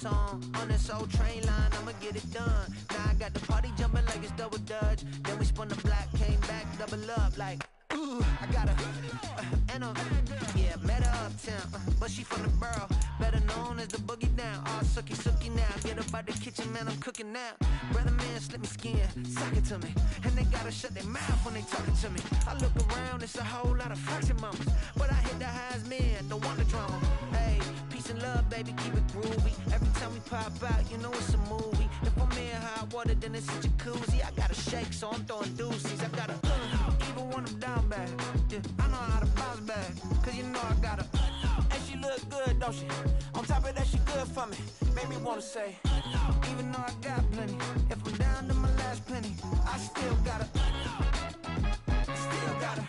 on this old train line, I'ma get it done. Now I got the party jumping like it's double dutch. Then we spun the block, came back, double up like, ooh, I got her. Yeah, met her uptown, but she from the borough. Better known as the boogie down. All sookie now. Get up out the kitchen, man, I'm cooking now. Brother man, slip me skin, suck it to me. And they gotta shut their mouth when they talking to me. I look around, it's a whole lot of fraction mamas. But I hit the highs, man, don't want the drama. Hey, peace and love, baby, keep it groovy. Every time we pop out, you know it's a movie. If I'm in hot water, then it's a jacuzzi. I gotta shake, so I'm throwing deuces. I gotta, even when I'm down bad. Yeah, I know how to bounce back, cause you know I gotta. And she look good, don't she? On top of that, she good for me. Made me wanna say, even though I got plenty, if I'm down to my last penny, I still gotta. I still gotta.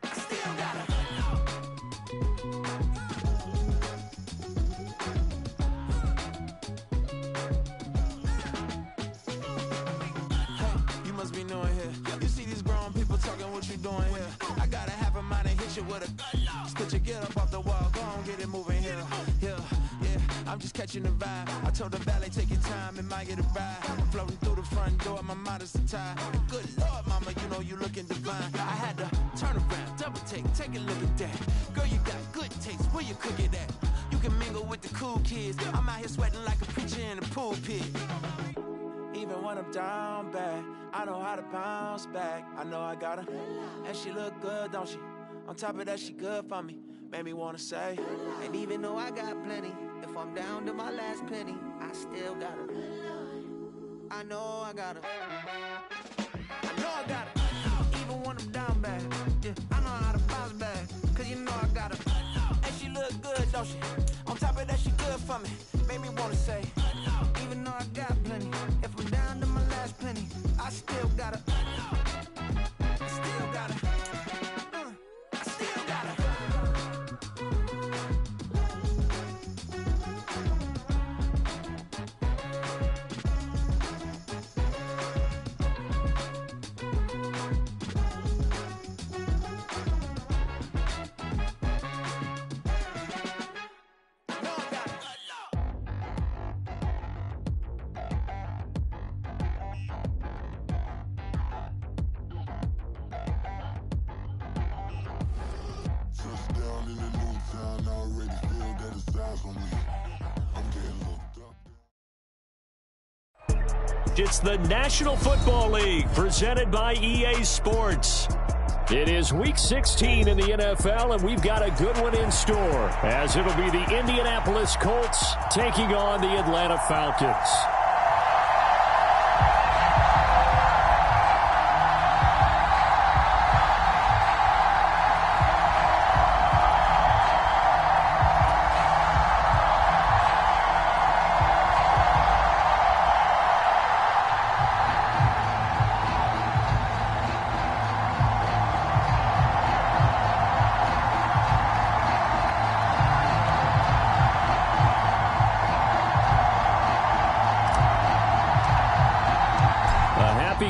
I still gotta. Hey, you must be knowing here. You see these grown people talking, what you doing here? I gotta have a mind and hit you with a. Spit your get up off the wall, go on, get it moving here. Yeah, I'm just catching the vibe. I told the valet, take your time, it might get a ride. Floating through the front door, my mind is a tie. Good Lord, mama, you know you looking divine. I had to turn around, double take a look at that. Girl, you got good taste, where you cook it at? You can mingle with the cool kids. I'm out here sweating like a preacher in a pulpit. Even when I'm down bad, I know how to bounce back. I know I got her, and she look good, don't she? On top of that, she good for me. Made me wanna say, and even though I got plenty, if I'm down to my last penny, I still got her. I know I got her. I know I got her. Even when I'm down bad, yeah, I know how to bounce back, cause you know I got her. And she look good, don't she? On top of that, she good for me. Made me wanna say, even though I got plenty, if I'm down to my last penny, I still got her. I still got her. It's the National Football League presented by EA Sports. It is Week 16 in the NFL, and we've got a good one in store, as it'll be the Indianapolis Colts taking on the Atlanta Falcons.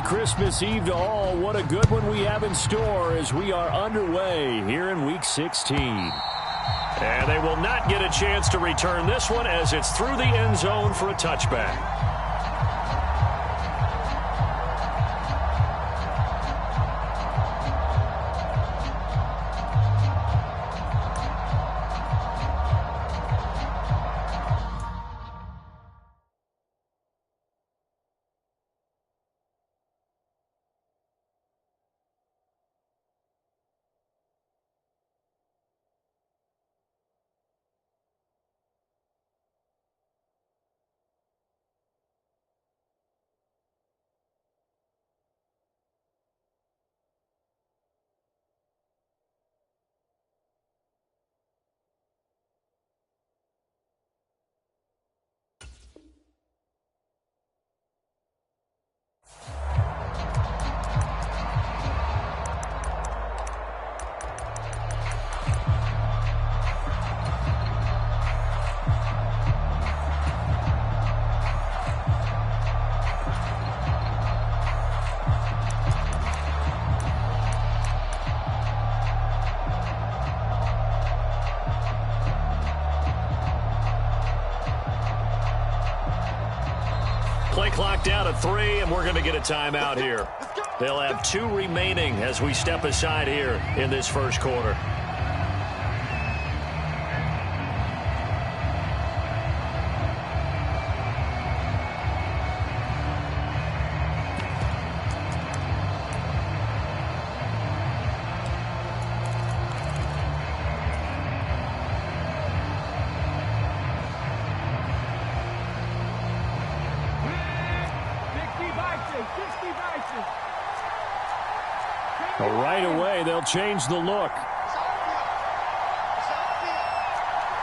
Christmas Eve to all. What a good one we have in store as we are underway here in Week 16. And they will not get a chance to return this one as it's through the end zone for a touchback. Play clock down to 3, and we're going to get a timeout here. They'll have 2 remaining as we step aside here in this first quarter. Right away, they'll change the look.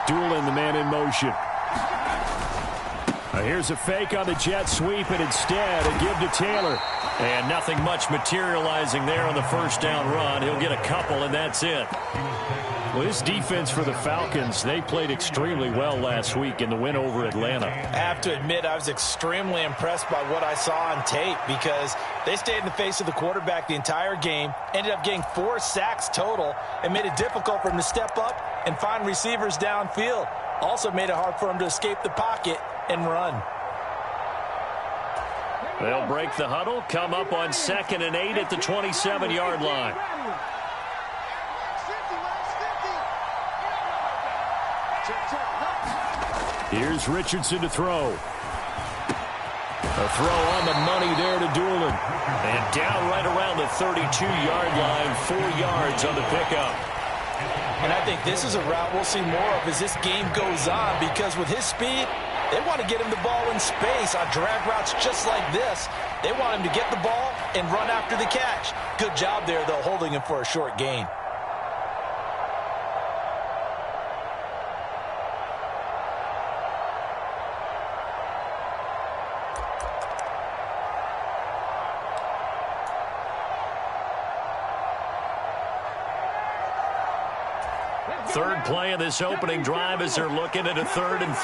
Doolin, the man in motion. Here's a fake on the jet sweep, and instead a give to Taylor. And nothing much materializing there on the first down run. He'll get a couple, and that's it. Well, this defense for the Falcons, they played extremely well last week in the win over Atlanta. I have to admit, I was extremely impressed by what I saw on tape because they stayed in the face of the quarterback the entire game, ended up getting 4 sacks total, and made it difficult for him to step up and find receivers downfield. Also made it hard for him to escape the pocket and run. They'll break the huddle, come up on 2nd and 8 at the 27-yard line. Here's Richardson to throw. A throw on the money there to Doolin. And down right around the 32-yard line, 4 yards on the pickup. And I think this is a route we'll see more of as this game goes on because with his speed, they want to get him the ball in space on drag routes just like this. They want him to get the ball and run after the catch. Good job there, though, holding him for a short gain. Third play of this opening drive as they're looking at a 3rd and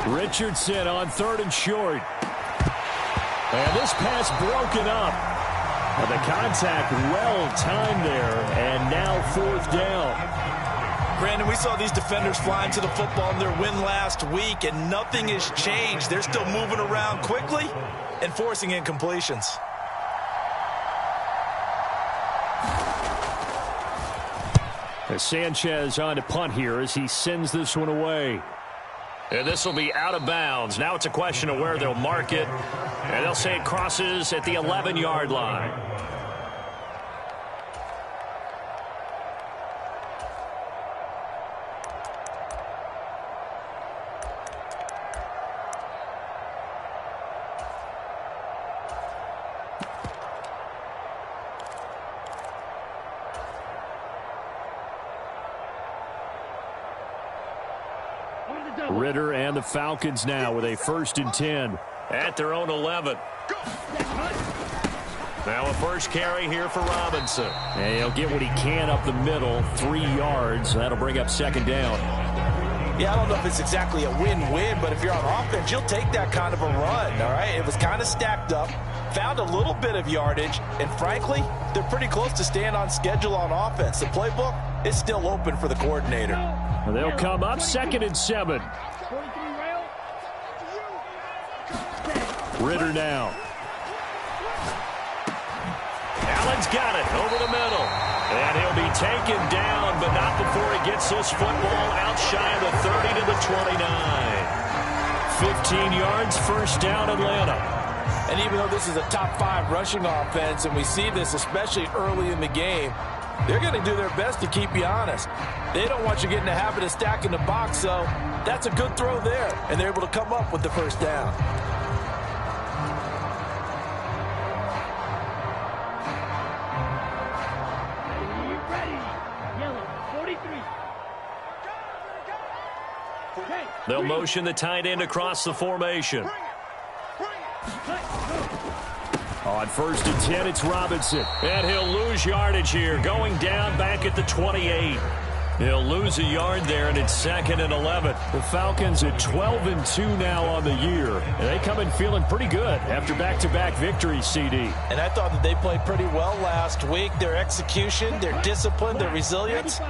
3. Richardson on 3rd and short. And this pass broken up. And the contact well timed there. And now 4th down. Brandon, we saw these defenders flying to the football in their win last week, and nothing has changed. They're still moving around quickly and forcing incompletions. Sanchez on to punt here as he sends this one away. And this will be out of bounds. Now it's a question of where they'll mark it. And they'll say it crosses at the 11-yard line. Ritter and the Falcons now with a 1st and 10 at their own 11. Now a first carry here for Robinson. And he'll get what he can up the middle, 3 yards. That'll bring up 2nd down. Yeah, I don't know if it's exactly a win-win, but if you're on offense, you'll take that kind of a run, all right? It was kind of stacked up, found a little bit of yardage, and frankly, they're pretty close to staying on schedule on offense. The playbook is still open for the coordinator. And they'll come up 2nd and 7. Ritter now. Allen's got it over the middle. And he'll be taken down, but not before he gets this football out shy of the 30 to the 29. 15 yards, 1st down, Atlanta. And even though this is a top 5 rushing offense, and we see this especially early in the game, they're going to do their best to keep you honest. They don't want you getting the habit of stacking the box, so that's a good throw there, and they're able to come up with the 1st down. They'll motion the tight end across the formation. On 1st and 10, it's Robinson. And he'll lose yardage here, going down back at the 28. He'll lose a yard there, and it's 2nd and 11. The Falcons at 12-2 now on the year. And they come in feeling pretty good after back-to-back victories, CD. And I thought that they played pretty well last week. Their execution, their discipline, their resilience,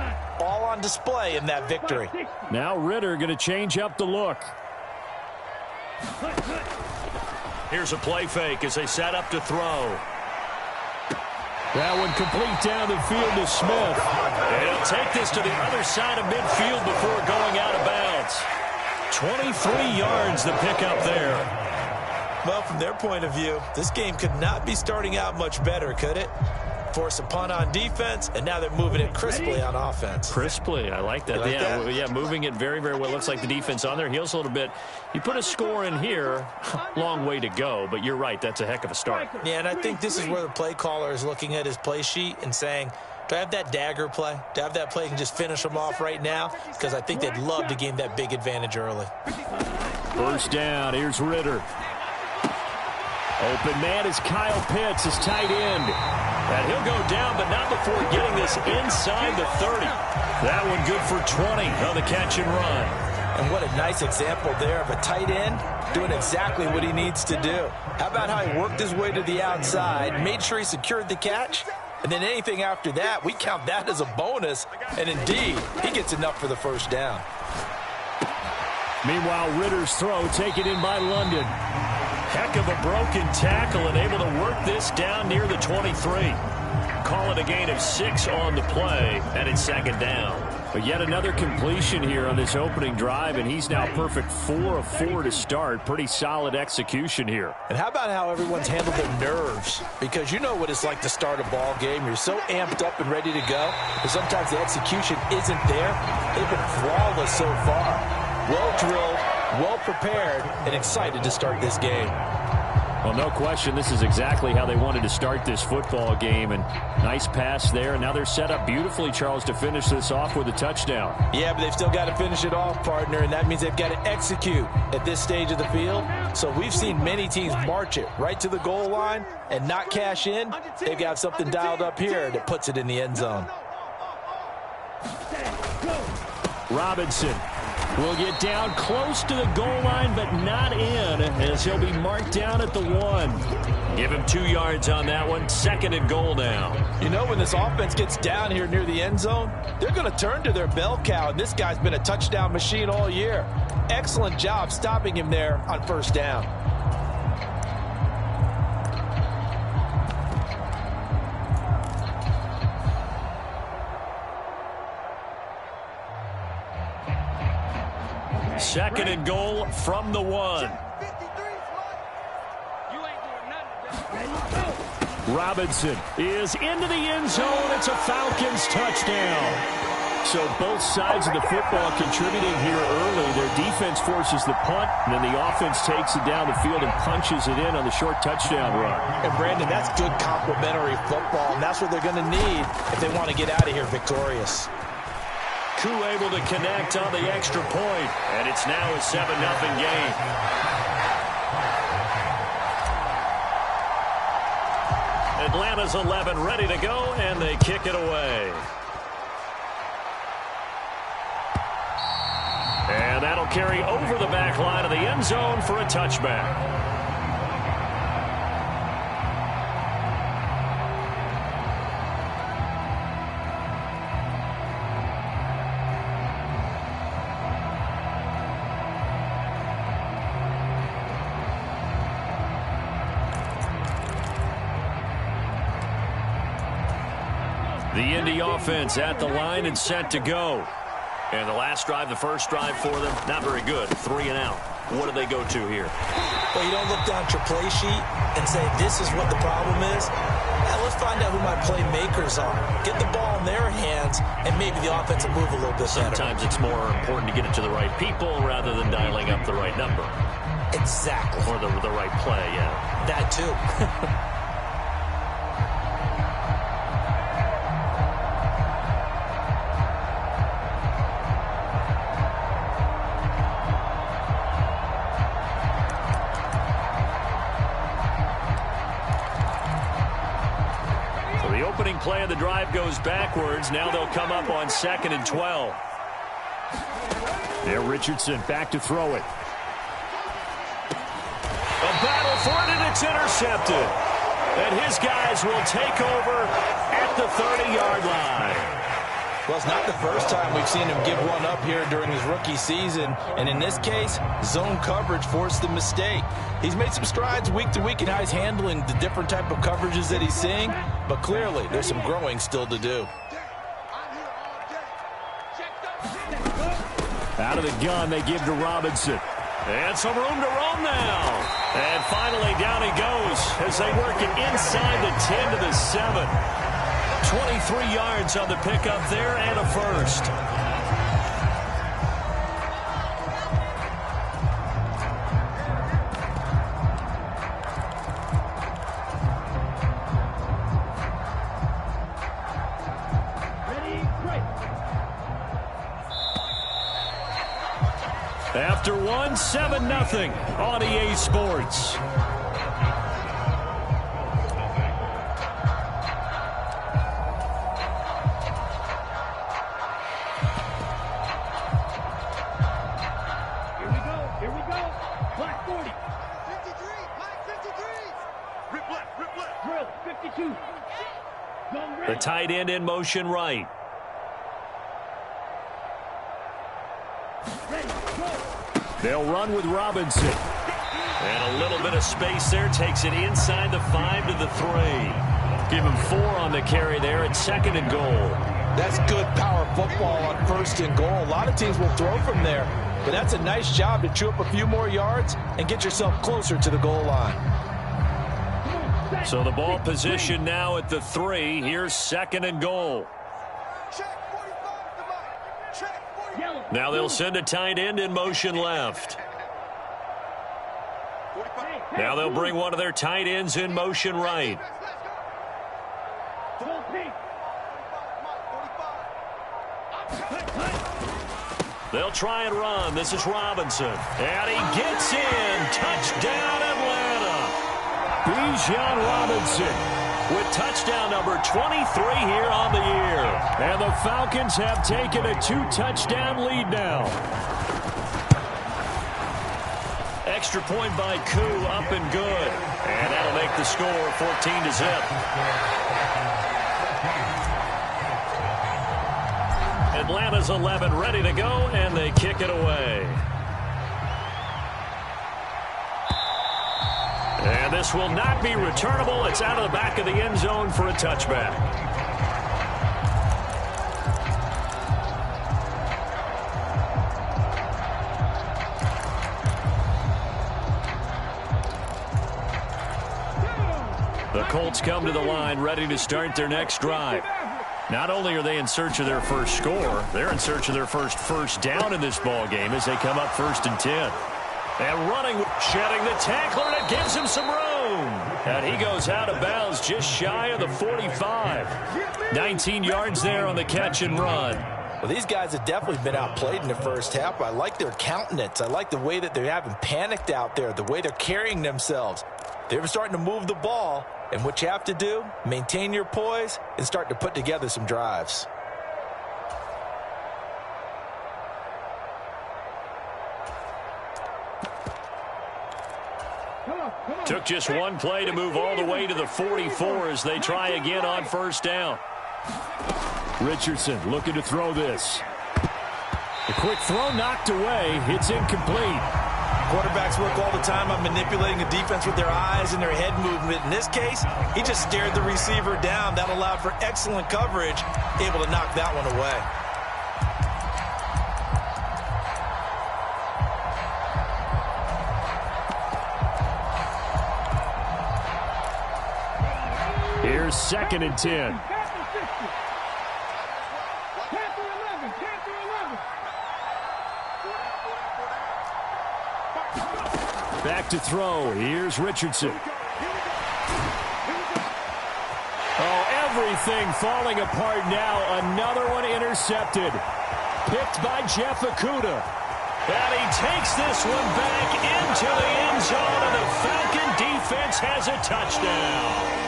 all on display in that victory. Now Ritter going to change up the look. Here's a play fake as they set up to throw. That one complete down the field to Smith. And he'll take this to the other side of midfield before going out of bounds. 23 yards the pickup there. Well, from their point of view, this game could not be starting out much better, could it? Force a punt on defense, and now they're moving it crisply on offense. Crisply, I like that. Yeah, moving it very, very well. Looks like the defense on their heels a little bit. You put a score in here, long way to go, but you're right, that's a heck of a start. Yeah, and I think this is where the play caller is looking at his play sheet and saying, do I have that dagger play? Do I have that play and just finish them off right now? Because I think they'd love to gain that big advantage early. First down, here's Ritter. Open man is Kyle Pitts, his tight end. And he'll go down, but not before getting this inside the 30. That one good for 20 on the catch and run. And what a nice example there of a tight end doing exactly what he needs to do. How about how he worked his way to the outside, made sure he secured the catch, and then anything after that, we count that as a bonus. And indeed, he gets enough for the first down. Meanwhile, Ritter's throw taken in by London. Heck of a broken tackle and able to work this down near the 23. Call it a gain of 6 on the play, and it's 2nd down. But yet another completion here on this opening drive, and he's now perfect 4 of 4 to start. Pretty solid execution here. And how about how everyone's handled their nerves? Because you know what it's like to start a ball game. You're so amped up and ready to go, but sometimes the execution isn't there. They've been flawless so far. Well drilled, well prepared, and excited to start this game. Well, no question, this is exactly how they wanted to start this football game. And nice pass there. And now they're set up beautifully, Charles, to finish this off with a touchdown. Yeah, but they've still got to finish it off, partner, and that means they've got to execute at this stage of the field. So we've seen many teams march it right to the goal line and not cash in. They've got something dialed up here that puts it in the end zone. Robinson will get down close to the goal line, but not in, as he'll be marked down at the 1. Give him 2 yards on that one. 2nd and goal now. You know, when this offense gets down here near the end zone, they're going to turn to their bell cow, and this guy's been a touchdown machine all year. Excellent job stopping him there on first down. Second and goal from the 1. Robinson is into the end zone. It's a Falcons touchdown. So both sides of the football contributing here early. Their defense forces the punt, and then the offense takes it down the field and punches it in on the short touchdown run. And Brandon, that's good complementary football, and that's what they're going to need if they want to get out of here victorious. Koo able to connect on the extra point, and it's now a 7-0 game. Atlanta's 11 ready to go, and they kick it away. And that'll carry over the back line of the end zone for a touchback. The Indy offense at the line and set to go. And the last drive, the first drive for them, not very good. 3 and out. What do they go to here? Well, you don't look down at your play sheet and say, this is what the problem is. Now, let's find out who my playmakers are. Get the ball in their hands, and maybe the offense will move a little bit better. Sometimes it's more important to get it to the right people rather than dialing up the right number. Exactly. Or the right play, yeah. That too. running play and the drive goes backwards. Now they'll come up on 2nd and 12. There, Richardson back to throw it. A battle for it, and it's intercepted. And his guys will take over at the 30-yard line. Well, it's not the first time we've seen him give one up here during his rookie season. And in this case, zone coverage forced the mistake. He's made some strides week to week in how he's handling the different type of coverages that he's seeing. But clearly, there's some growing still to do. Out of the gun, they give to Robinson. And some room to roam now. And finally, down he goes as they work it inside the 10 to the 7. 23 yards on the pickup there and a first. After 7-0 on EA Sports. Here we go. Black 40. 53. Black 53. Rip left. Drill 52. The tight end in motion right. They'll run with Robinson. And a little bit of space there. Takes it inside the 5 to the 3. Give him 4 on the carry there at 2nd and goal. That's good power football on 1st and goal. A lot of teams will throw from there. But that's a nice job to chew up a few more yards and get yourself closer to the goal line. So the ball position now at the 3. Here's 2nd and goal. Now they'll send a tight end in motion left. Now they'll bring one of their tight ends in motion right. They'll try and run. This is Robinson. And he gets in. Touchdown, Atlanta. Bijan Robinson with touchdown number 23 here on the year. And the Falcons have taken a 2-touchdown lead now. Extra point by Koo, up and good. And that'll make the score 14-0. Atlanta's 11 ready to go, and they kick it away. And this will not be returnable. It's out of the back of the end zone for a touchback. The Colts come to the line ready to start their next drive. Not only are they in search of their first score, they're in search of their first down in this ball game as they come up 1st and 10. And running, shedding the tackler, and it gives him some room. And he goes out of bounds just shy of the 45. 19 yards there on the catch and run. Well, these guys have definitely been outplayed in the first half. I like their countenance. I like the way that they haven't panicked out there, the way they're carrying themselves. They're starting to move the ball. And what you have to do, maintain your poise and start to put together some drives. Took just one play to move all the way to the 44 as they try again on 1st down. Richardson looking to throw this. A quick throw knocked away. It's incomplete. Quarterbacks work all the time on manipulating the defense with their eyes and their head movement. In this case, he just stared the receiver down. That allowed for excellent coverage, able to knock that one away. Here's 2nd and 10. Back to throw. Here's Richardson. Oh, everything falling apart now. Another one intercepted. Picked by Jeff Okudah. And he takes this one back into the end zone, and the Falcon defense has a touchdown.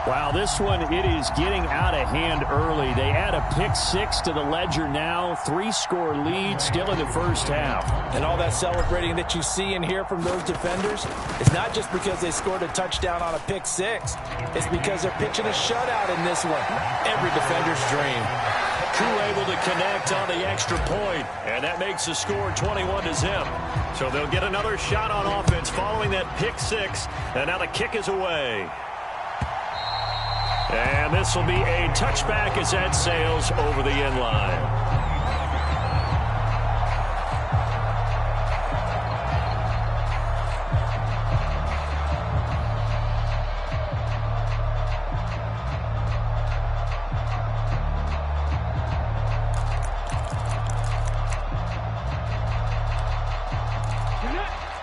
Wow, this one, it is getting out of hand early. They add a pick 6 to the ledger now. 3-score lead still in the first half. And all that celebrating that you see and hear from those defenders, it's not just because they scored a touchdown on a pick 6. It's because they're pitching a shutout in this one. Every defender's dream. Crew able to connect on the extra point, and that makes the score 21-0. So they'll get another shot on offense following that pick 6, and now the kick is away. And this will be a touchback as that sails over the end line.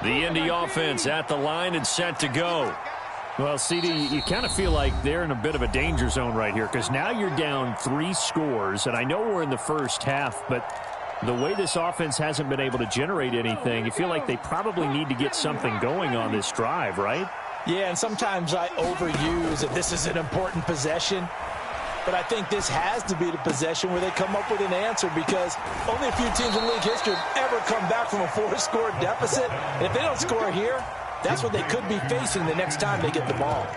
The Indy offense at the line and set to go. Well, CD, you kind of feel like they're in a bit of a danger zone right here because now you're down 3 scores, and I know we're in the first half, but the way this offense hasn't been able to generate anything, you feel like they probably need to get something going on this drive, right? Yeah, and sometimes I overuse that this is an important possession, but I think this has to be the possession where they come up with an answer because only a few teams in league history have ever come back from a 4-score deficit, and if they don't score here, that's what they could be facing the next time they get the ball.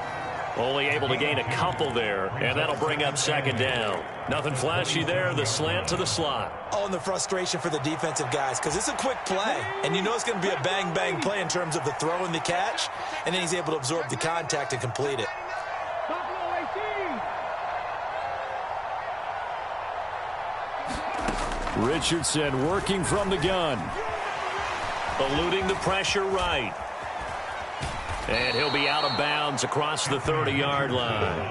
Only able to gain a couple there, and that'll bring up second down. Nothing flashy there, the slant to the slot. Oh, and the frustration for the defensive guys, because it's a quick play, and you know it's going to be a bang-bang play in terms of the throw and the catch, and then he's able to absorb the contact and complete it. Richardson working from the gun. Eluding the pressure right. And he'll be out of bounds across the 30-yard line.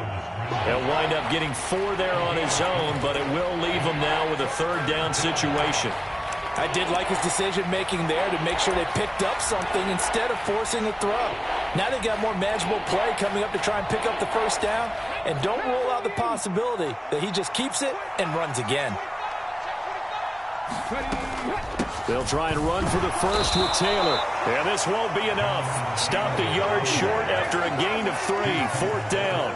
He'll wind up getting 4 there on his own, but it will leave him now with a 3rd down situation. I did like his decision-making there to make sure they picked up something instead of forcing a throw. Now they got more manageable play coming up to try and pick up the 1st down, and don't rule out the possibility that he just keeps it and runs again. They'll try and run for the 1st with Taylor. And this won't be enough. Stopped a yard short after a gain of 3. 4th down.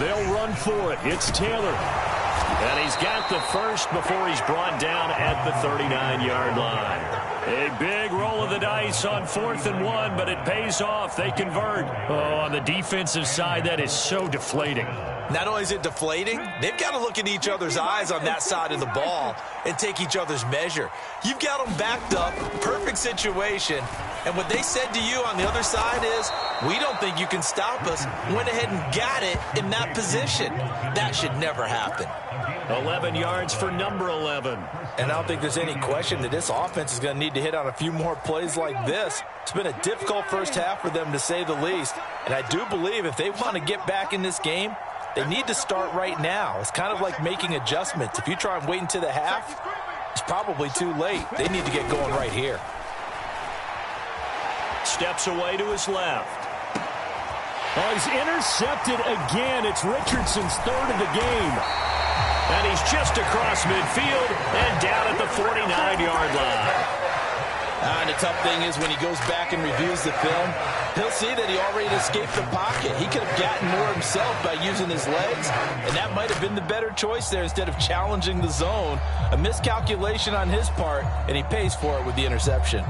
They'll run for it. It's Taylor. And he's got the 1st before he's brought down at the 39-yard line. A big roll of the dice on 4th and 1, but it pays off. They convert. Oh, on the defensive side, that is so deflating. Not only is it deflating, they've got to look at each other's eyes on that side of the ball and take each other's measure. You've got them backed up, perfect situation, and what they said to you on the other side is, we don't think you can stop us. Went ahead and got it in that position. That should never happen. 11 yards for number 11. And I don't think there's any question that this offense is going to need to hit on a few more plays like this. It's been a difficult first half for them, to say the least. And I do believe if they want to get back in this game, they need to start right now. It's kind of like making adjustments. If you try and wait until the half, it's probably too late. They need to get going right here. Steps away to his left. Oh, he's intercepted again. It's Richardson's 3rd of the game. And he's just across midfield and down at the 49-yard line. And the tough thing is when he goes back and reviews the film, he'll see that he already escaped the pocket. He could have gotten more himself by using his legs, and that might have been the better choice there instead of challenging the zone. A miscalculation on his part, and he pays for it with the interception.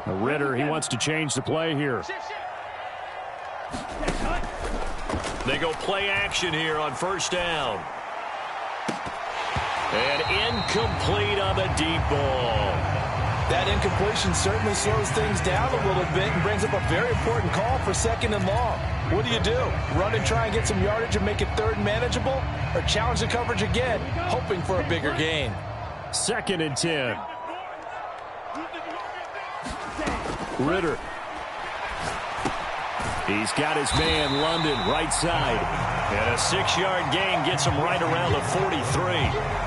Ritter, he wants to change the play here. They go play action here on 1st down. And incomplete on the deep ball. That incompletion certainly slows things down a little bit and brings up a very important call for 2nd and long. What do? Run and try and get some yardage and make it 3rd manageable? Or challenge the coverage again, hoping for a bigger gain? 2nd and 10. Ritter. He's got his man, London, right side. And a 6-yard gain gets him right around the 43.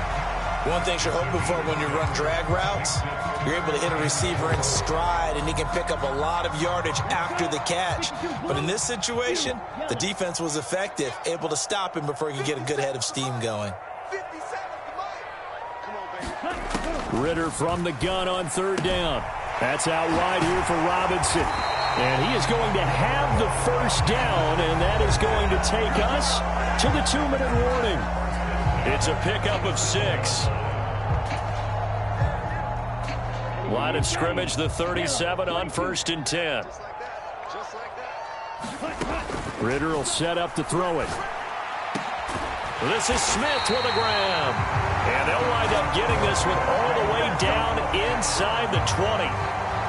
One thing you're hoping for when you run drag routes, you're able to hit a receiver in stride, and he can pick up a lot of yardage after the catch. But in this situation, the defense was effective, able to stop him before he could get a good head of steam going. 57, come on, baby. Ritter from the gun on third down. That's out wide here for Robinson. And he is going to have the first down, and that is going to take us to the 2-minute warning. It's a pickup of 6. Line of scrimmage, the 37 on 1st and 10. Ritter will set up to throw it. This is Smith with a grab. And they'll wind up getting this one all the way down inside the 20.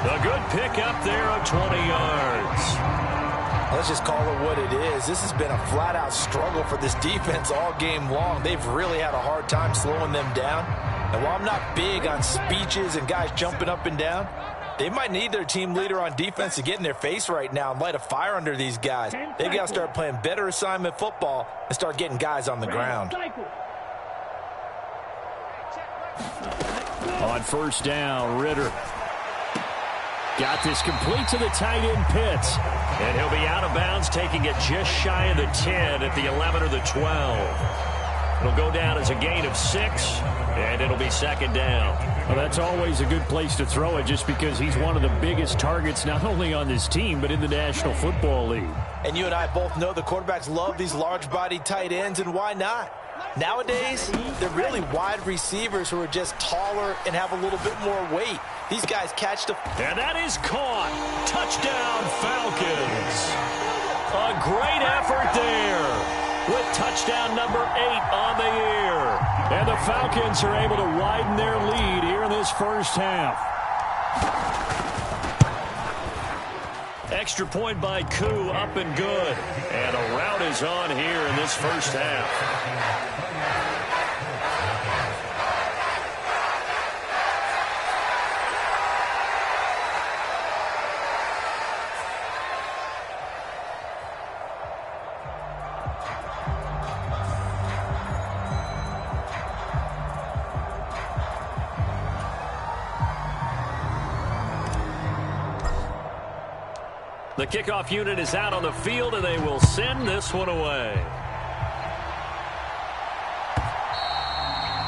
A good pickup there of 20 yards. Let's just call it what it is. This has been a flat-out struggle for this defense all game long. They've really had a hard time slowing them down. And while I'm not big on speeches and guys jumping up and down, they might need their team leader on defense to get in their face right now and light a fire under these guys. They've got to start playing better assignment football and start getting guys on the ground. On first down, Ritter got this complete to the tight end Pitts. And he'll be out of bounds, taking it just shy of the 10 at the 11 or the 12. It'll go down as a gain of 6, and it'll be 2nd down. Well, that's always a good place to throw it just because he's one of the biggest targets not only on this team but in the National Football League. And you and I both know the quarterbacks love these large-bodied tight ends, and why not? Nowadays, they're really wide receivers who are just taller and have a little bit more weight. These guys catch the... And that is caught. Touchdown, Falcons. A great effort there with touchdown number 8 on the year. And the Falcons are able to widen their lead here in this first half. Extra point by Koo, up and good. And a rout is on here in this first half. The kickoff unit is out on the field, and they will send this one away.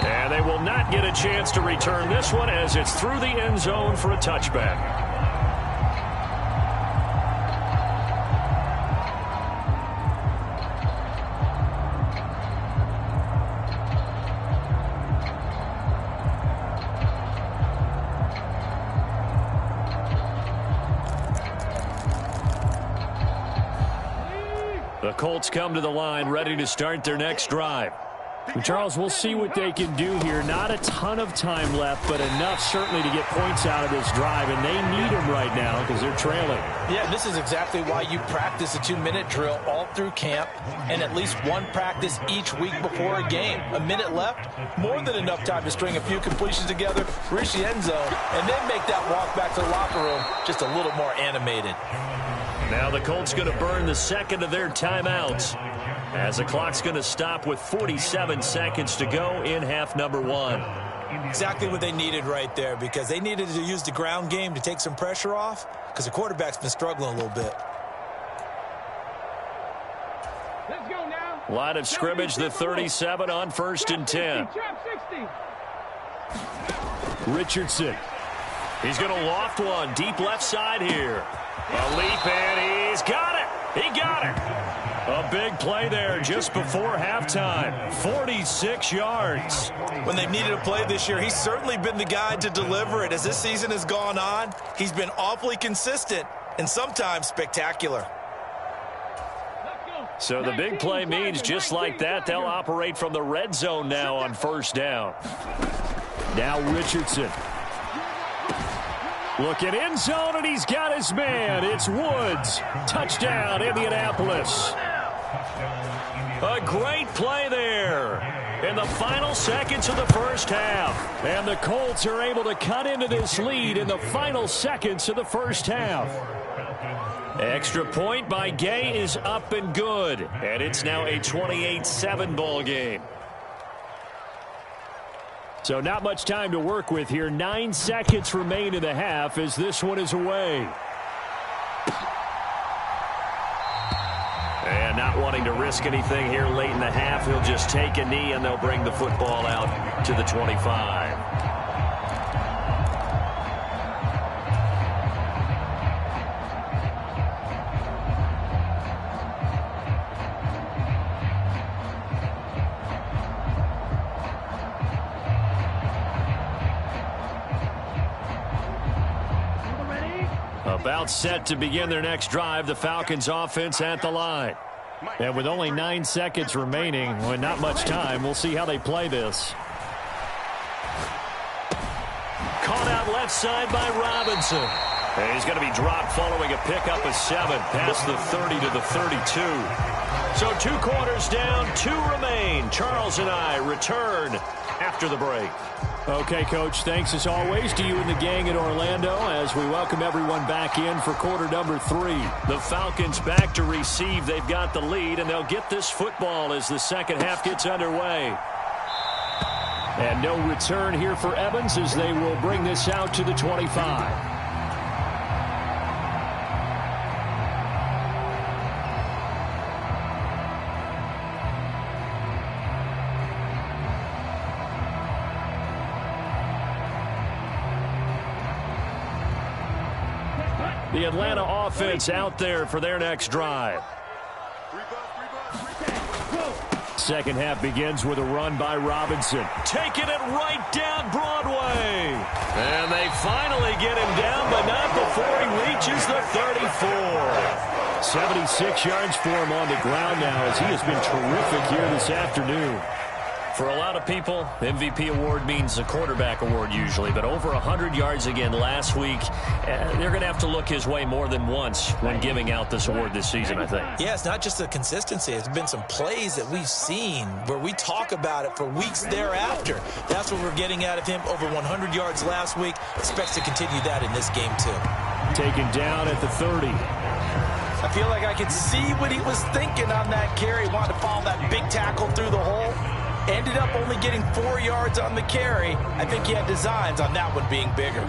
And they will not get a chance to return this one as it's through the end zone for a touchback. The Colts come to the line, ready to start their next drive. And Charles, we'll see what they can do here. Not a ton of time left, but enough certainly to get points out of this drive, and they need them right now because they're trailing. Yeah, this is exactly why you practice a 2-minute drill all through camp and at least one practice each week before a game. A minute left, more than enough time to string a few completions together, reach the end zone, and then make that walk back to the locker room just a little more animated. Now the Colts going to burn the second of their timeouts as the clock's going to stop with 47 seconds to go in half number 1. Exactly what they needed right there, because they needed to use the ground game to take some pressure off because the quarterback's been struggling a little bit. Let's go now. Line of scrimmage, the 37 on 1st and 10. Richardson. He's going to loft one deep left side here. A leap, and he's got it. He got it. A big play there just before halftime. 46 yards. When they've needed a play this year, he's certainly been the guy to deliver it. As this season has gone on, he's been awfully consistent and sometimes spectacular. So the big play means just like that, they'll operate from the red zone now on first down. Now Richardson. Looking end zone, and he's got his man. It's Woods. Touchdown, Indianapolis. A great play there in the final seconds of the first half. And the Colts are able to cut into this lead in the final seconds of the first half. Extra point by Gay is up and good. And it's now a 28-7 ball game. So not much time to work with here. 9 seconds remain in the half as this one is away. And not wanting to risk anything here late in the half, he'll just take a knee and they'll bring the football out to the 25. About set to begin their next drive, the Falcons offense at the line. And with only 9 seconds remaining, well, not much time, we'll see how they play this. Caught out left side by Robinson. And he's going to be dropped following a pickup of 7 past the 30 to the 32. So 2 quarters down, 2 remain. Charles and I return after the break. Okay, Coach, thanks as always to you and the gang in Orlando as we welcome everyone back in for quarter number 3. The Falcons back to receive. They've got the lead, and they'll get this football as the second half gets underway. And no return here for Evans as they will bring this out to the 25. The Atlanta offense out there for their next drive. Second half begins with a run by Robinson. Taking it right down Broadway. And they finally get him down, but not before he reaches the 34. 76 yards for him on the ground now as he has been terrific here this afternoon. For a lot of people, MVP award means a quarterback award usually, but over 100 yards again last week. They're going to have to look his way more than once when giving out this award this season, I think. Yeah, it's not just the consistency. It's been some plays that we've seen where we talk about it for weeks thereafter. That's what we're getting out of him. Over 100 yards last week. Expects to continue that in this game, too. Taken down at the 30. I feel like I could see what he was thinking on that carry. Wanted to follow that big tackle through the hole. Ended up only getting 4 yards on the carry. I think he had designs on that one being bigger.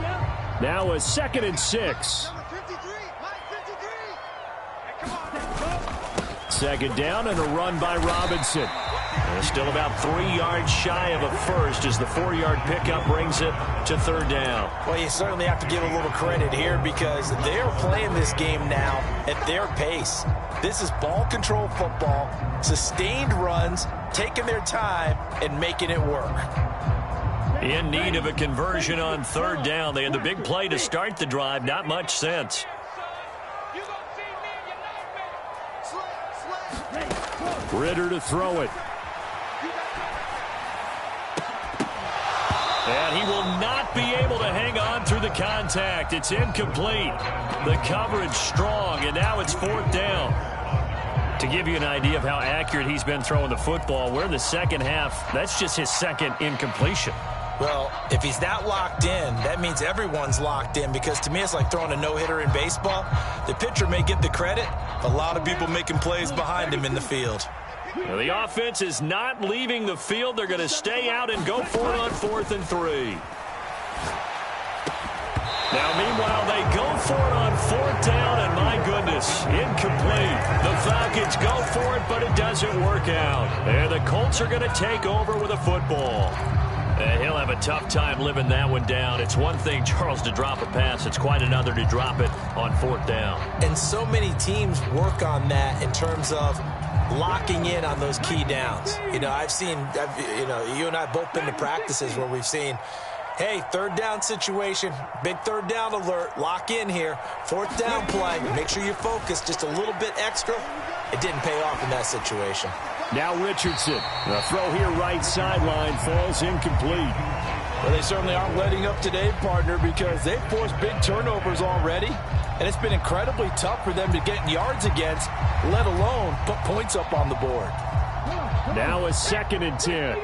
Now a 2nd and 6. Second down and a run by Robinson. And still about 3 yards shy of a first as the 4-yard pickup brings it to 3rd down. Well, you certainly have to give a little credit here because they're playing this game now at their pace. This is ball control football, sustained runs, taking their time and making it work. In need of a conversion on 3rd down. They had the big play to start the drive. Not much sense. Ritter to throw it. And he will not be able to hang on through the contact. It's incomplete. The coverage strong, and now it's 4th down. To give you an idea of how accurate he's been throwing the football, we're in the second half. That's just his 2nd incompletion. Well, if he's not locked in, that means everyone's locked in because to me it's like throwing a no-hitter in baseball. The pitcher may get the credit. A lot of people making plays behind him in the field. Well, the offense is not leaving the field. They're going to stay out and go for it on 4th and 3. Now, meanwhile, they go for it on 4th down, and my goodness, incomplete. The Falcons go for it, but it doesn't work out. And the Colts are going to take over with a football. He'll have a tough time living that one down. It's one thing, Charles, to drop a pass. It's quite another to drop it on 4th down. And so many teams work on that in terms of locking in on those key downs. You know, you and I both been to practices where we've seen, hey, 3rd down situation, big 3rd down alert, lock in here, 4th down play, make sure you focus just a little bit extra. It didn't pay off in that situation. Now Richardson, the throw here right sideline falls incomplete. Well, they certainly aren't letting up today, partner, because they've forced big turnovers already, and it's been incredibly tough for them to get yards against, let alone put points up on the board. Now a 2nd and 10.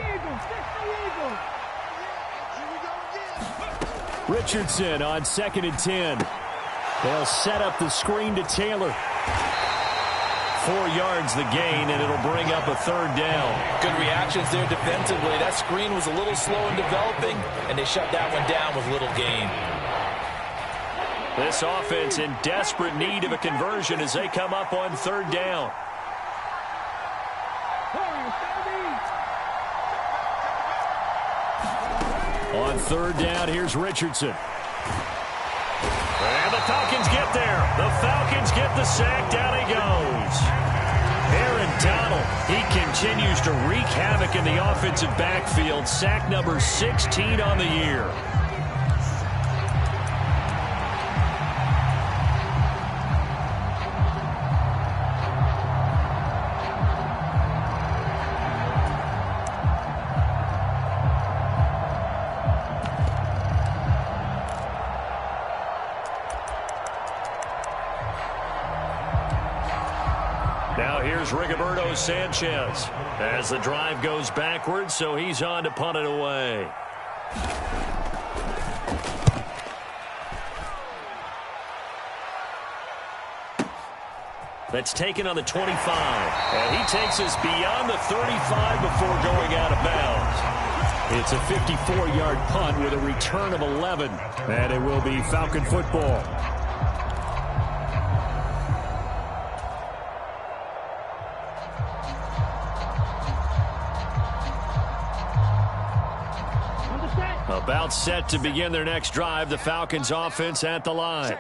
Richardson on 2nd and 10. They'll set up the screen to Taylor. 4 yards the gain, and it'll bring up a 3rd down. Good reactions there defensively. That screen was a little slow in developing, and they shut that one down with little gain. This offense in desperate need of a conversion as they come up on 3rd down. On 3rd down, here's Richardson. And the Falcons get there. The Falcons get the sack. Down he goes. Aaron Donald, he continues to wreak havoc in the offensive backfield. Sack number 16 on the year. Here's Rigoberto Sanchez as the drive goes backwards, so he's on to punt it away. That's taken on the 25. And he takes us beyond the 35 before going out of bounds. It's a 54-yard punt with a return of 11. And it will be Falcon football. About set to begin their next drive, the Falcons offense at the line.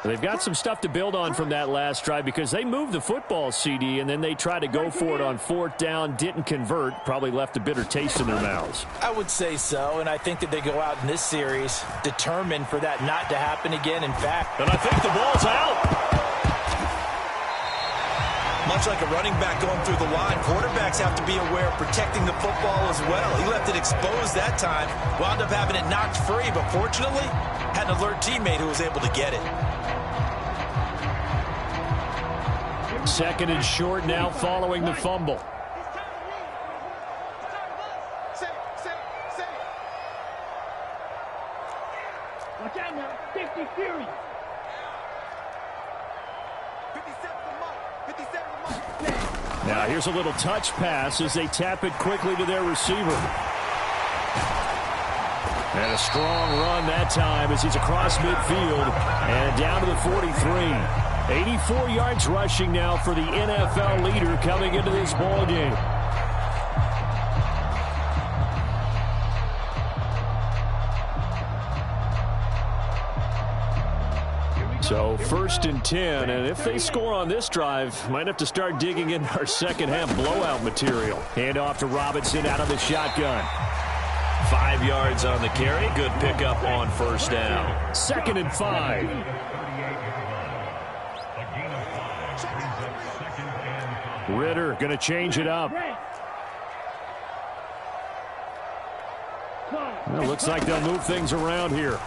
They've got some stuff to build on from that last drive because they moved the football, CD, and then they tried to go for it on 4th down, didn't convert, probably left a bitter taste in their mouths. I would say so, and I think that they go out in this series determined for that not to happen again. In fact, and I think the ball's out. Much like a running back going through the line, quarterbacks have to be aware of protecting the football as well. He left it exposed that time, wound up having it knocked free, but fortunately, had an alert teammate who was able to get it. Second and short now following the fumble. Watch out now. 50 Fury. 57 Now here's a little touch pass as they tap it quickly to their receiver. And a strong run that time as he's across midfield and down to the 43. 84 yards rushing now for the NFL leader coming into this ball game. So 1st and 10, and if they score on this drive, might have to start digging in our second half blowout material. Hand off to Robinson out of the shotgun. 5 yards on the carry. Good pickup on 1st down. 2nd and 5. Ritter going to change it up. Well, looks like they'll move things around here.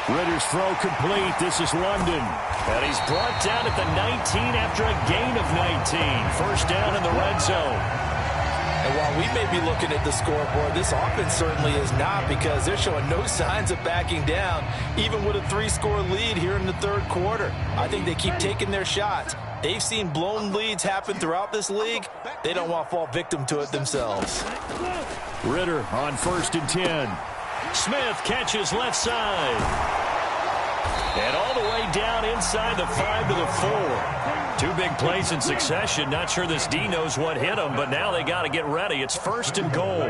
Ritter's throw complete. This is London. And he's brought down at the 19 after a gain of 19. 1st down in the red zone. And while we may be looking at the scoreboard, this offense certainly is not, because they're showing no signs of backing down, even with a 3-score lead here in the 3rd quarter. I think they keep taking their shots. They've seen blown leads happen throughout this league. They don't want to fall victim to it themselves. Ritter on 1st and 10. Smith catches left side. And all the way down inside the 5 to the 4. 2 big plays in succession. Not sure this D knows what hit him, but now they got to get ready. It's 1st and goal.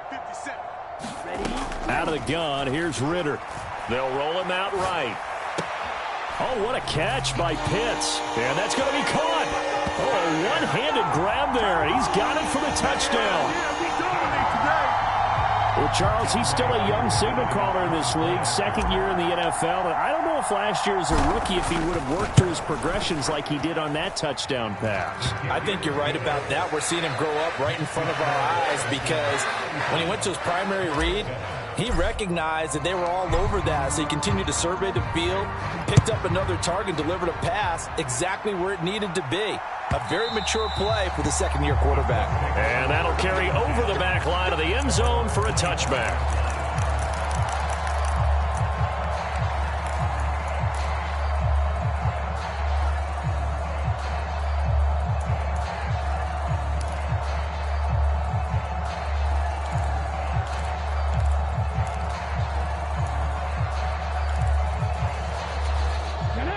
57. Out of the gun, here's Ritter. They'll roll him out right. Oh, what a catch by Pitts. And that's going to be caught. Oh, a one-handed grab there. He's got it for the touchdown. Well, Charles, he's still a young signal caller in this league, 2nd year in the NFL. But I don't know if last year as a rookie, if he would have worked through his progressions like he did on that touchdown pass. I think you're right about that. We're seeing him grow up right in front of our eyes, because when he went to his primary read, he recognized that they were all over that, so he continued to survey the field, picked up another target, delivered a pass exactly where it needed to be. A very mature play for the 2nd-year quarterback. And that'll carry over the back line of the end zone for a touchback.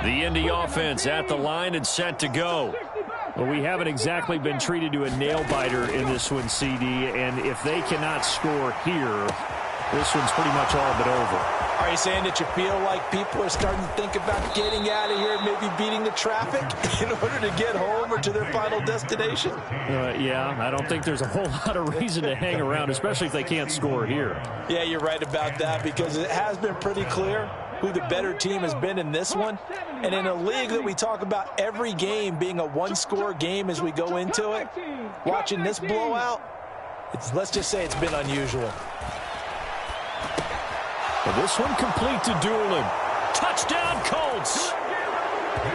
The Indy offense at the line and set to go. Well, we haven't exactly been treated to a nail-biter in this one, CD, and if they cannot score here, this one's pretty much all but over. Are you saying that you feel like people are starting to think about getting out of here and maybe beating the traffic in order to get home or to their final destination? Yeah, I don't think there's a whole lot of reason to hang around, especially if they can't score here. Yeah, you're right about that, because it has been pretty clear who the better team has been in this one. And in a league that we talk about every game being a 1-score game as we go into it, watching this blowout, let's just say it's been unusual. This one complete to Doolin. Touchdown, Colts!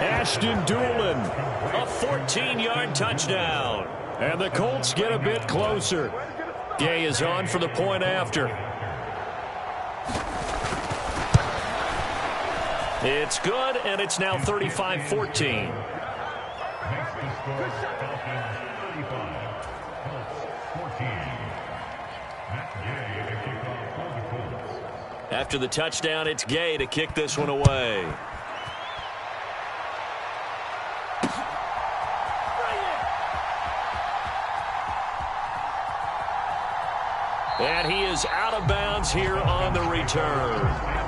Ashton Doolin, a 14-yard touchdown. And the Colts get a bit closer. Gay is on for the point after. It's good, and it's now 35-14. After the touchdown, it's Gay to kick this one away. And he is out of bounds here on the return.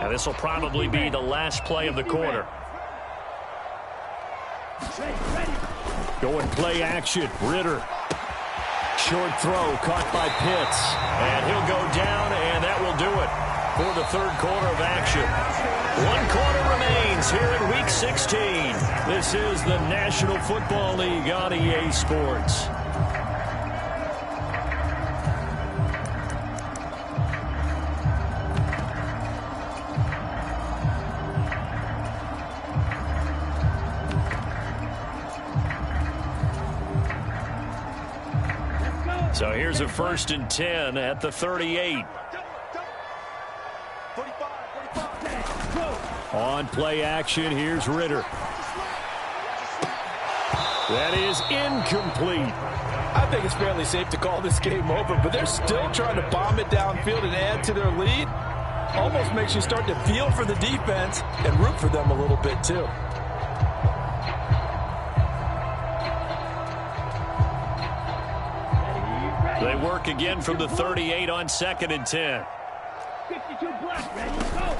This will probably be the last play of the quarter. Going play action. Ritter. Short throw caught by Pitts. And he'll go down, and that will do it for the third quarter of action. 1 quarter remains here in Week 16. This is the National Football League on EA Sports. So here's a 1st and 10 at the 38. On play action, here's Ritter. That is incomplete. I think it's fairly safe to call this game over, but they're still trying to bomb it downfield and add to their lead. Almost makes you start to feel for the defense and root for them a little bit too. They work again from the 38 on 2nd and 10. 52 black, ready, go.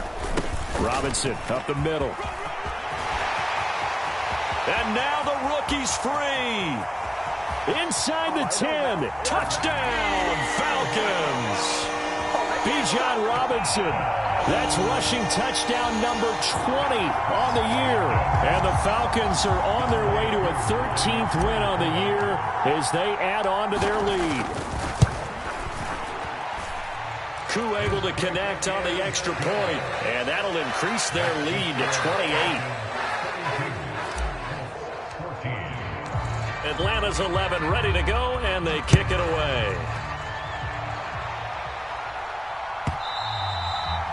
Robinson up the middle. And now the rookie's free. Inside the 10. Touchdown, Falcons. Bijan Robinson. That's rushing touchdown number 20 on the year. And the Falcons are on their way to a 13th win on the year as they add on to their lead. Koo able to connect on the extra point, and that'll increase their lead to 28. Atlanta's 11 ready to go, and they kick it away.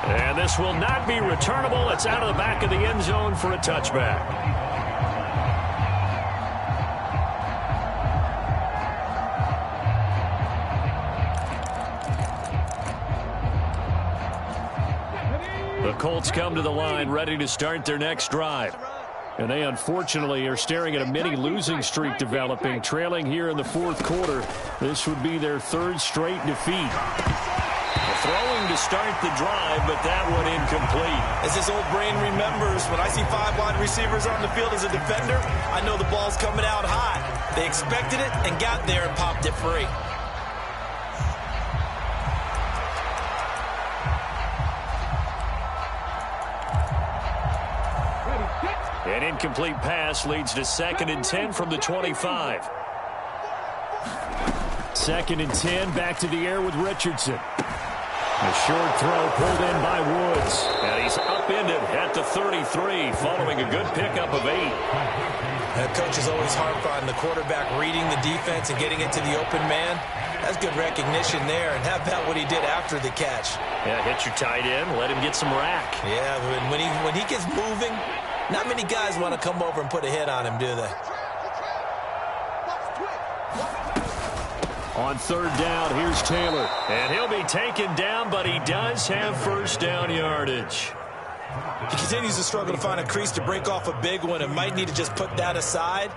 And this will not be returnable. It's out of the back of the end zone for a touchback. The Colts come to the line ready to start their next drive. And they unfortunately are staring at a mini losing streak developing, trailing here in the 4th quarter. This would be their 3rd straight defeat. Throwing to start the drive, but that one incomplete. As this old brain remembers, when I see 5 wide receivers on the field as a defender, I know the ball's coming out high. They expected it and got there and popped it free. An incomplete pass leads to 2nd and 10 from the 25. 2nd and 10, back to the air with Richardson. A short throw pulled in by Woods. And he's upended at the 33 following a good pickup of 8. The coach is always hard on the quarterback reading the defense and getting it to the open man. That's good recognition there. And how about what he did after the catch? Yeah, hit your tight end, let him get some rack. Yeah, when he gets moving, not many guys want to come over and put a hit on him, do they? On 3rd down, here's Taylor. And he'll be taken down, but he does have 1st down yardage. He continues to struggle to find a crease to break off a big one and might need to just put that aside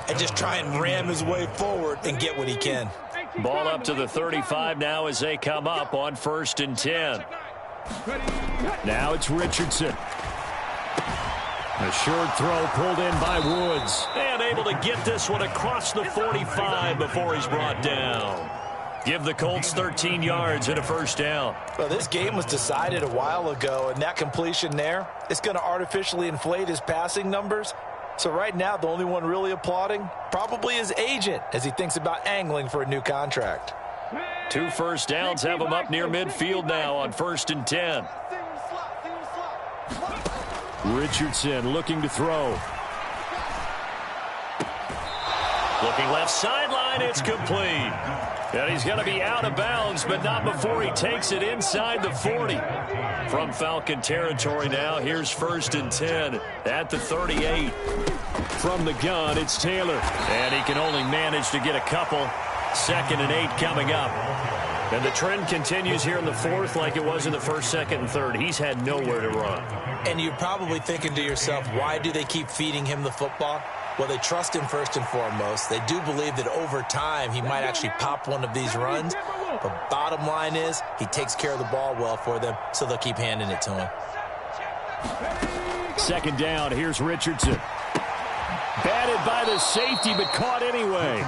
and just try and ram his way forward and get what he can. Ball up to the 35 now as they come up on 1st and 10. Now it's Richardson. A short throw pulled in by Woods. And able to get this one across the 45 before he's brought down. give the Colts 13 yards and a first down. Well, this game was decided a while ago, and that completion there, it's going to artificially inflate his passing numbers. So right now, the only one really applauding probably his agent as he thinks about angling for a new contract. 2 first downs have him up near midfield now on 1st and 10. Richardson looking to throw. Looking left sideline, it's complete. And he's going to be out of bounds, but not before he takes it inside the 40. From Falcon territory now, here's 1st and 10 at the 38. From the gun, it's Taylor. And he can only manage to get a couple. 2nd and 8 coming up. And the trend continues here in the 4th like it was in the 1st, 2nd, and 3rd. He's had nowhere to run. And you're probably thinking to yourself, why do they keep feeding him the football? Well, they trust him first and foremost. They do believe that over time he might actually pop one of these runs. But bottom line is he takes care of the ball well for them, so they'll keep handing it to him. 2nd down, here's Richardson. Batted by the safety, but caught anyway.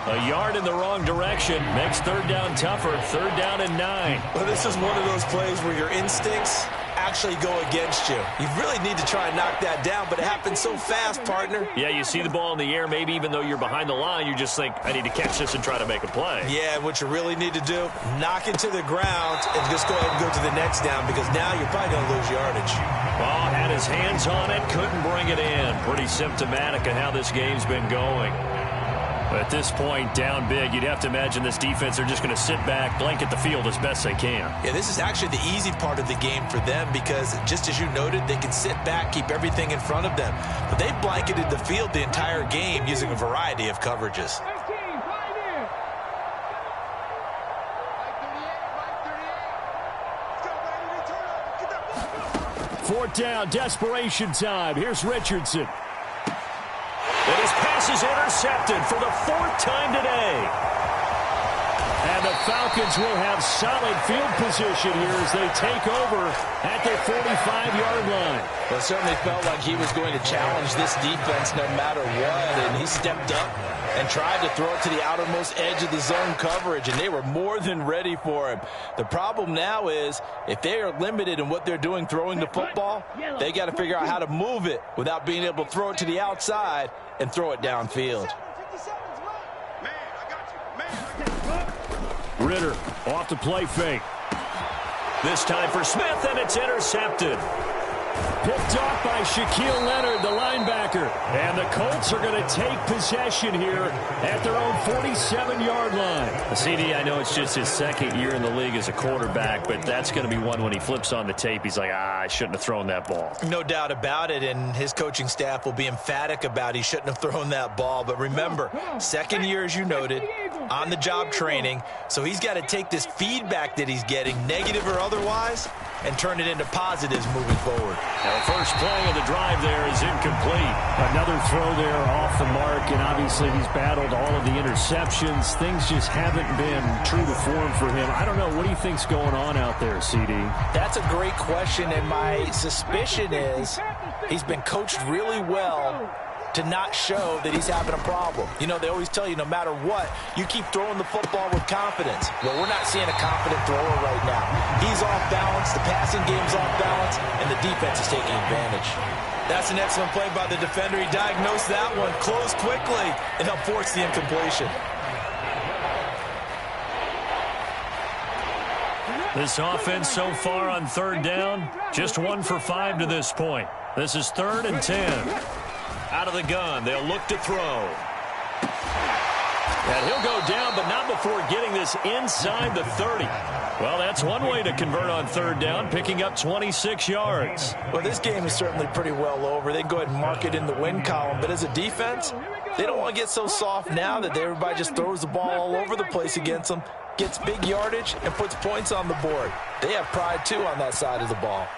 A yard in the wrong direction makes 3rd down tougher. 3rd down and 9. Well, this is one of those plays where your instincts actually go against you. You really need to try and knock that down, but it happens so fast, partner. Yeah, you see the ball in the air, maybe even though you're behind the line, you just think, I need to catch this and try to make a play. Yeah, and what you really need to do, knock it to the ground and just go ahead and go to the next down, because now you're probably going to lose yardage. Ball had his hands on it, couldn't bring it in. Pretty symptomatic of how this game's been going. But at this point, down big, you'd have to imagine this defense are just going to sit back, blanket the field as best they can. Yeah, this is actually the easy part of the game for them because, just as you noted, they can sit back, keep everything in front of them. But they blanketed the field the entire game using a variety of coverages. 4th down, desperation time. Here's Richardson. And his pass is intercepted for the 4th time today. And the Falcons will have solid field position here as they take over at their 45-yard line. Well, it certainly felt like he was going to challenge this defense no matter what, and he stepped up and tried to throw it to the outermost edge of the zone coverage, and they were more than ready for him. The problem now is if they are limited in what they're doing throwing the football, they got to figure out how to move it without being able to throw it to the outside and throw it downfield. Ritter off the play fake. This time for Smith, and it's intercepted. Picked off by Shaquille Leonard, the linebacker. And the Colts are going to take possession here at their own 47-yard line. CD, I know it's just his 2nd year in the league as a quarterback, but that's going to be one when he flips on the tape. He's like, I shouldn't have thrown that ball. No doubt about it, and his coaching staff will be emphatic about he shouldn't have thrown that ball. But remember, 2nd year, as you noted, on-the-job training, so he's got to take this feedback that he's getting, negative or otherwise, and turn it into positives moving forward. Now, the first play of the drive there is incomplete. Another throw there off the mark, and obviously he's battled all of the interceptions. Things just haven't been true to form for him. I don't know. What do you think's going on out there, CD? That's a great question, and my suspicion is he's been coached really well to not show that he's having a problem. You know, they always tell you no matter what, you keep throwing the football with confidence. Well, we're not seeing a confident thrower right now. He's off balance, the passing game's off balance, and the defense is taking advantage. That's an excellent play by the defender. He diagnosed that one, closed quickly, and helped force the incompletion. This offense so far on 3rd down, just 1 for 5 to this point. This is 3rd and 10. Out of the gun, they'll look to throw. And he'll go down, but not before getting this inside the 30. Well, that's one way to convert on 3rd down, picking up 26 yards. Well, this game is certainly pretty well over. They can go ahead and mark it in the win column, but as a defense, they don't want to get so soft now that everybody just throws the ball all over the place against them, gets big yardage, and puts points on the board. They have pride, too, on that side of the ball.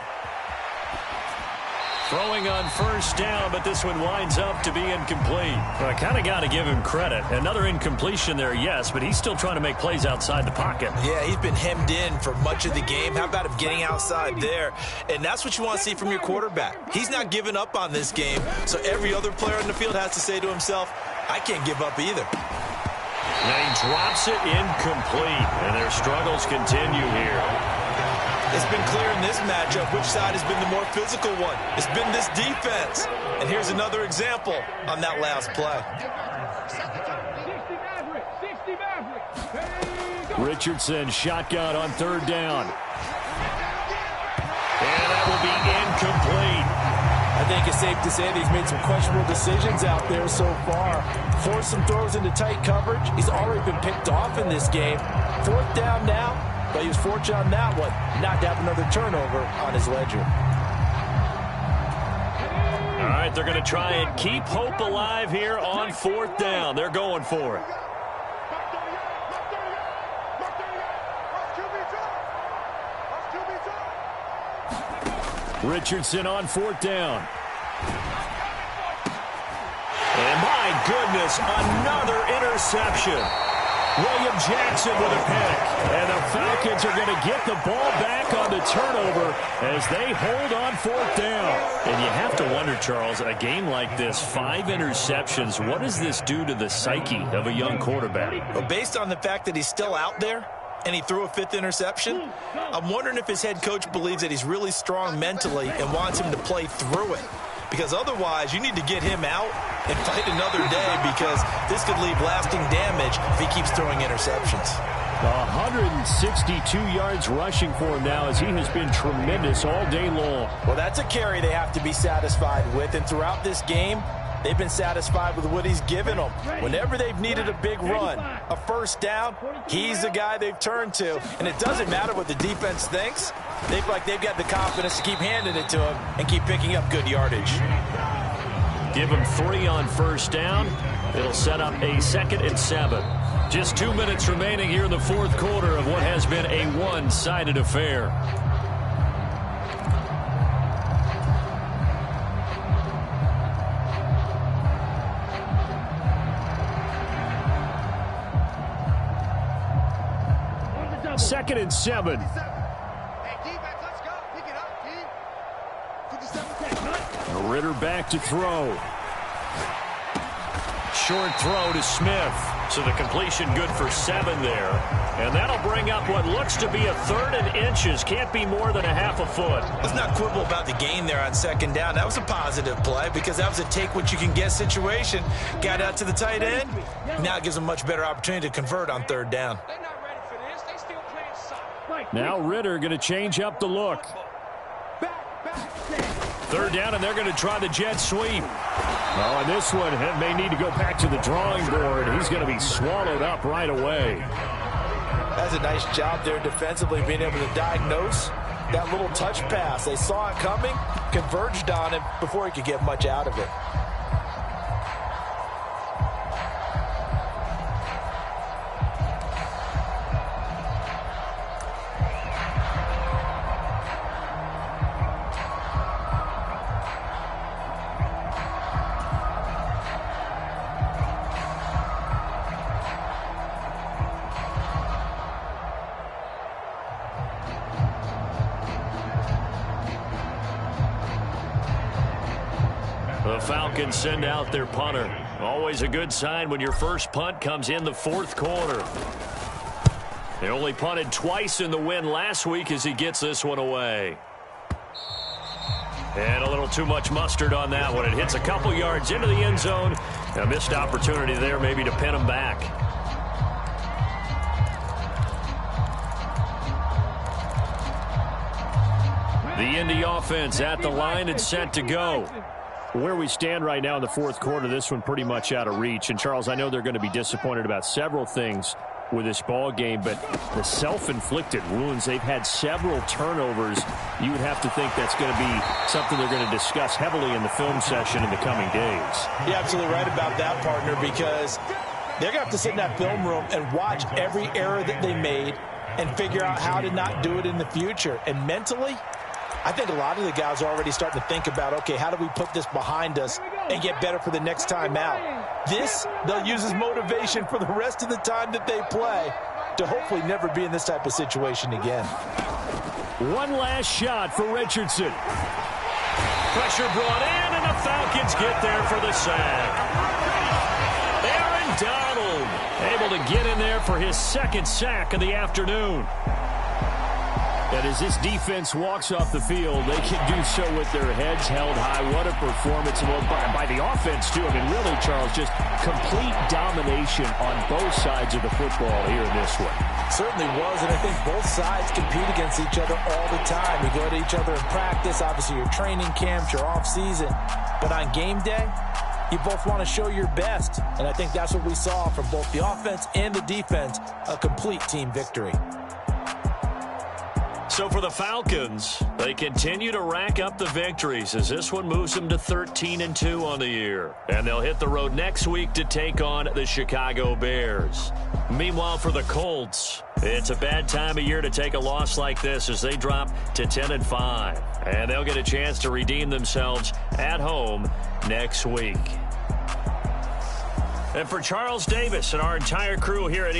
Throwing on 1st down, but this one winds up to be incomplete. Well, I kind of got to give him credit. Another incompletion there, yes, but he's still trying to make plays outside the pocket. Yeah, he's been hemmed in for much of the game. How about him getting outside there? And that's what you want to see from your quarterback. He's not giving up on this game, so every other player on the field has to say to himself, I can't give up either. And he drops it incomplete, and their struggles continue here. It's been clear in this matchup which side has been the more physical one. It's been this defense. And here's another example on that last play. Richardson shotgun on third down. And that will be incomplete. I think it's safe to say that he's made some questionable decisions out there so far. Forced some throws into tight coverage. He's already been picked off in this game. Fourth down now, but he was fortunate on that one not to have another turnover on his ledger. All right, they're going to try and keep hope alive here on fourth down. They're going for it. Richardson on fourth down. And my goodness, another interception. William Jackson with a pick. And the Falcons are going to get the ball back on the turnover as they hold on fourth down. And you have to wonder, Charles, a game like this, 5 interceptions, what does this do to the psyche of a young quarterback? Well, based on the fact that he's still out there, and he threw a 5th interception, I'm wondering if his head coach believes that he's really strong mentally and wants him to play through it. Because otherwise, you need to get him out and fight another day, because this could leave lasting damage if he keeps throwing interceptions. 162 yards rushing for him now, as he has been tremendous all day long. Well, that's a carry they have to be satisfied with, and throughout this game, they've been satisfied with what he's given them. Whenever they've needed a big run, a first down, he's the guy they've turned to. And it doesn't matter what the defense thinks. They feel like they've got the confidence to keep handing it to him and keep picking up good yardage. Give him 3 on first down. It'll set up a 2nd and 7. Just 2 minutes remaining here in the fourth quarter of what has been a one-sided affair. Second and 7. Ritter back to throw. Short throw to Smith. So the completion good for 7 there. And that'll bring up what looks to be a 3rd and inches. Can't be more than a half a foot. Let's not quibble about the gain there on second down. That was a positive play, because that was a take-what-you-can-get situation. Got out to the tight end. Now it gives them a much better opportunity to convert on third down. Now Ritter going to change up the look. Third down, and they're going to try the jet sweep. Oh, and this one may need to go back to the drawing board. He's going to be swallowed up right away. That's a nice job there defensively, being able to diagnose that little touch pass. They saw it coming, converged on him before he could get much out of it. The Falcons send out their punter. Always a good sign when your first punt comes in the fourth quarter. They only punted twice in the win last week as he gets this one away. And a little too much mustard on that one. It hits a couple yards into the end zone. A missed opportunity there maybe to pin him back. The Indy offense at the line and set to go. Where we stand right now in the fourth quarter, this one pretty much out of reach. And, Charles, I know they're going to be disappointed about several things with this ball game, but the self-inflicted wounds, they've had several turnovers. You would have to think that's going to be something they're going to discuss heavily in the film session in the coming days. You're absolutely right about that, partner, because they're going to have to sit in that film room and watch every error that they made and figure out how to not do it in the future. And mentally, I think a lot of the guys are already starting to think about, okay, how do we put this behind us and get better for the next time out? This, they'll use as motivation for the rest of the time that they play to hopefully never be in this type of situation again. One last shot for Richardson. Pressure brought in, and the Falcons get there for the sack. Aaron Donald Able to get in there for his second sack of the afternoon. And as this defense walks off the field, they can do so with their heads held high. What a performance by the offense, too. I mean, really, Charles, just complete domination on both sides of the football here in this one. Certainly was, and I think both sides compete against each other all the time. You go to each other in practice, obviously your training camps, your off-season. But on game day, you both want to show your best. And I think that's what we saw from both the offense and the defense, a complete team victory. So for the Falcons, they continue to rack up the victories as this one moves them to 13-2 on the year. And they'll hit the road next week to take on the Chicago Bears. Meanwhile, for the Colts, it's a bad time of year to take a loss like this as they drop to 10-5. And they'll get a chance to redeem themselves at home next week. And for Charles Davis and our entire crew here at